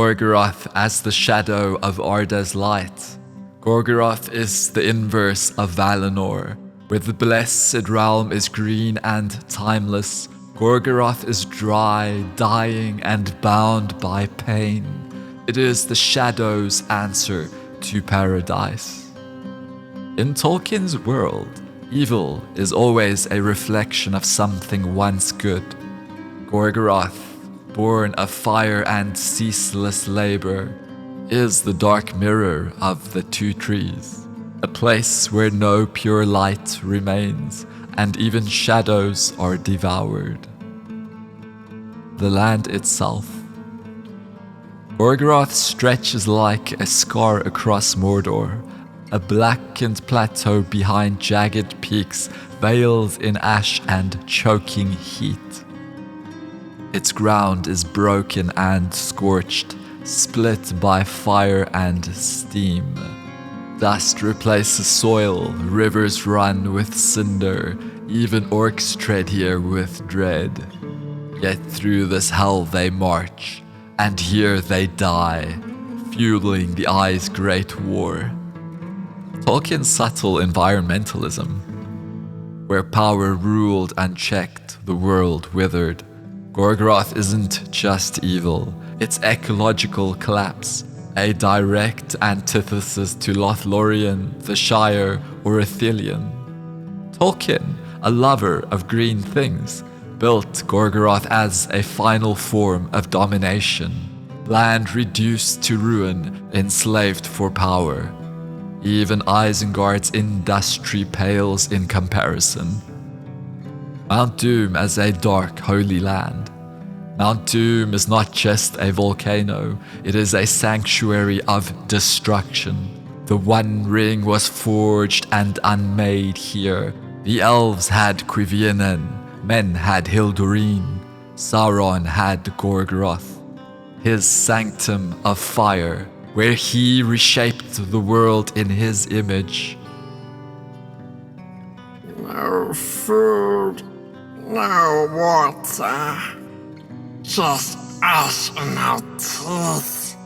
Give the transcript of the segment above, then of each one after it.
Gorgoroth as the shadow of Arda's light. Gorgoroth is the inverse of Valinor, where the blessed realm is green and timeless. Gorgoroth is dry, dying, and bound by pain. It is the shadow's answer to paradise. In Tolkien's world, evil is always a reflection of something once good. Gorgoroth, born of fire and ceaseless labor, is the dark mirror of the two trees, a place where no pure light remains, and even shadows are devoured. The land itself. Gorgoroth stretches like a scar across Mordor, a blackened plateau behind jagged peaks veiled in ash and choking heat. Its ground is broken and scorched, split by fire and steam. Dust replaces soil, rivers run with cinder, even orcs tread here with dread. Yet through this hell they march, and here they die, fueling the Eye's great war. Tolkien's subtle environmentalism. Where power ruled unchecked, the world withered. Gorgoroth isn't just evil, it's ecological collapse, a direct antithesis to Lothlorien, the Shire, or Ithilien. Tolkien, a lover of green things, built Gorgoroth as a final form of domination, land reduced to ruin, enslaved for power. Even Isengard's industry pales in comparison. Mount Doom as a dark, holy land. Mount Doom is not just a volcano, it is a sanctuary of destruction. The One Ring was forged and unmade here. The elves had Cuivianen, men had Hildurin, Sauron had Gorgoroth, his sanctum of fire, where he reshaped the world in his image. No food, no water, just ash in our teeth,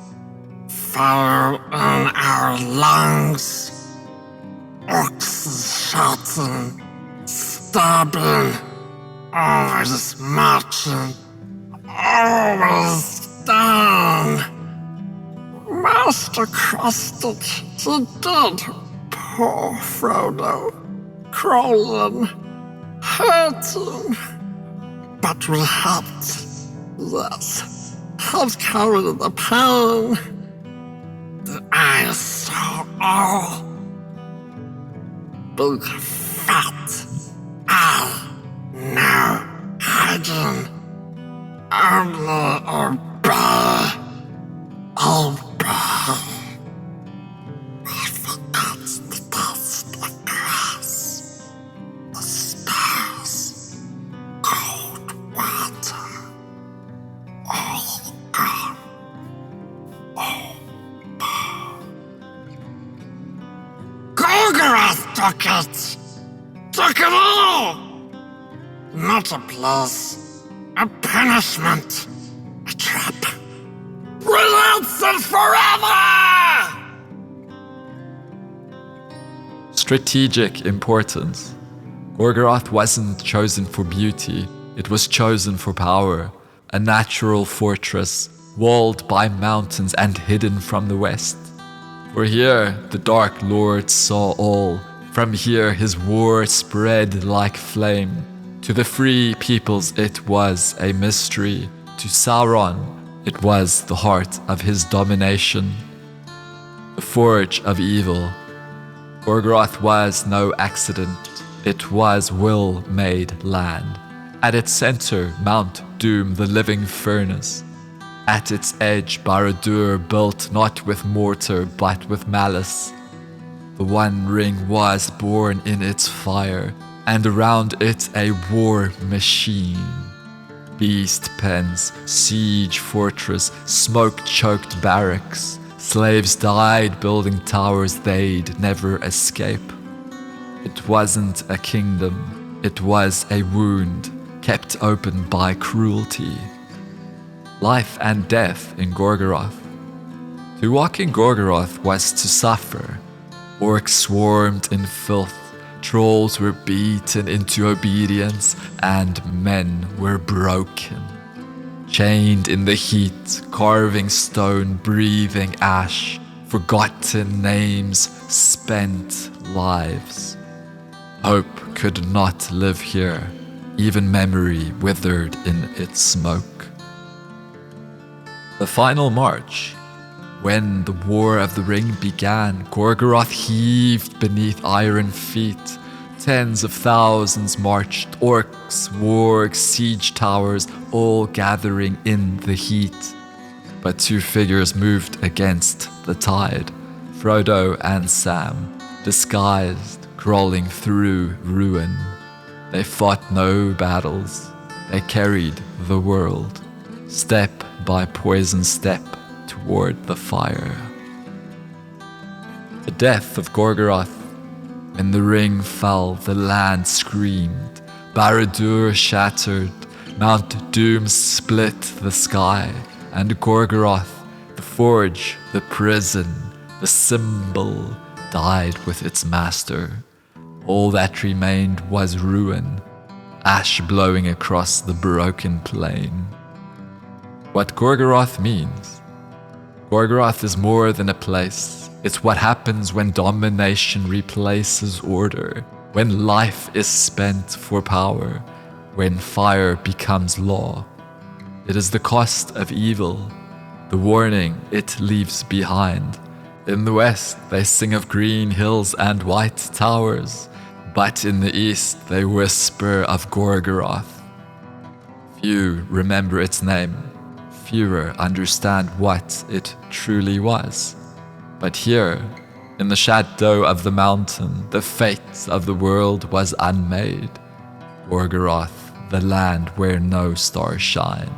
fire in our lungs, orcs shouting, stabbing, always marching, always down. Master crusted, he did, poor Frodo, crawling, hurting. But we helped, yes, helped carry the pain. The eyes saw all. Big fat eye, no hiding, only obey, obey. I forgot the taste of grass, the stars, cold water, all gone, all gone. Gorgoroth took it all! Not a place, a punishment, a trap. Renounce it forever! Strategic importance. Gorgoroth wasn't chosen for beauty, it was chosen for power. A natural fortress, walled by mountains and hidden from the west. For here, the Dark Lord saw all. From here, his war spread like flame. To the free peoples, it was a mystery. To Sauron, it was the heart of his domination. The forge of evil. Gorgoroth was no accident. It was will-made land. At its center, Mount Doom, the living furnace. At its edge, Barad-dûr, built not with mortar but with malice. The One Ring was born in its fire, and around it a war machine. Beast pens, siege fortress, smoke-choked barracks. Slaves died building towers they'd never escape. It wasn't a kingdom, it was a wound, kept open by cruelty. Life and death in Gorgoroth. To walk in Gorgoroth was to suffer. Orcs swarmed in filth, trolls were beaten into obedience, and men were broken. Chained in the heat, carving stone, breathing ash, forgotten names, spent lives. Hope could not live here, even memory withered in its smoke. The final march. When the War of the Ring began, Gorgoroth heaved beneath iron feet. Tens of thousands marched, orcs, wargs, siege towers, all gathering in the heat. But two figures moved against the tide, Frodo and Sam, disguised, crawling through ruin. They fought no battles, they carried the world, step by poison step, toward the fire. The death of Gorgoroth. When the ring fell, the land screamed. Barad-dûr shattered, Mount Doom split the sky, and Gorgoroth, the forge, the prison, the symbol, died with its master. All that remained was ruin, ash blowing across the broken plain. What Gorgoroth means? Gorgoroth is more than a place. It's what happens when domination replaces order, when life is spent for power, when fire becomes law. It is the cost of evil, the warning it leaves behind. In the west, they sing of green hills and white towers, but in the east, they whisper of Gorgoroth. Few remember its name. Fewer understand what it truly was. But here, in the shadow of the mountain, the fate of the world was unmade. Gorgoroth, the land where no stars shine.